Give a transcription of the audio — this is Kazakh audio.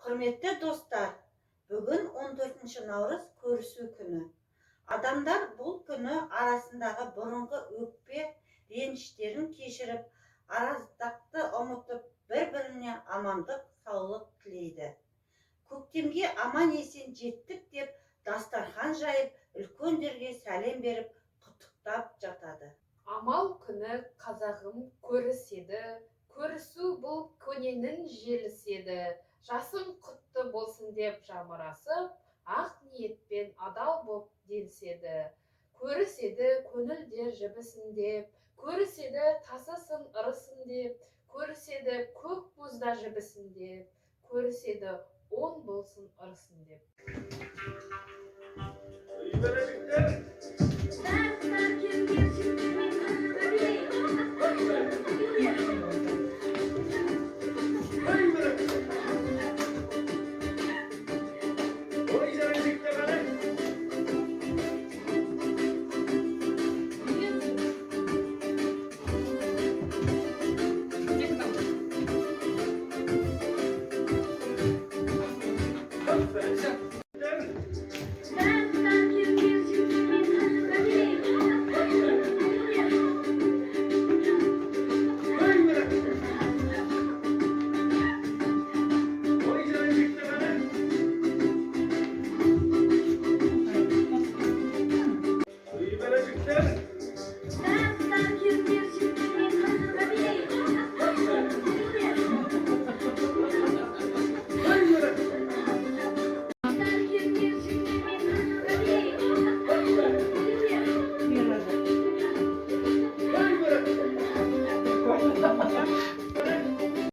Құрметті достар, бүгін 14 наурыз көрісу күні. Адамдар бұл күні арасындағы бұрынғы өкпе реніштерін кешіріп, араздықты ұмытып, бір-біріне амандық, саулық тілейді. Көктемге аман есен жеттік деп, дастархан жайып, үлкендерге сәлем беріп, құттықтап жатады. Амал күні қазағым көріседі, көрісу бұл көненің желіседі. Жасың құтты болсын деп жамырасып, ақ ниетпен адал боп денседі. Көріседі көңілдер жібісін деп, көріседі тасысын ырысын деп, көріседі көк мұзда жібісін деп, көріседі он болсын ырысын деп.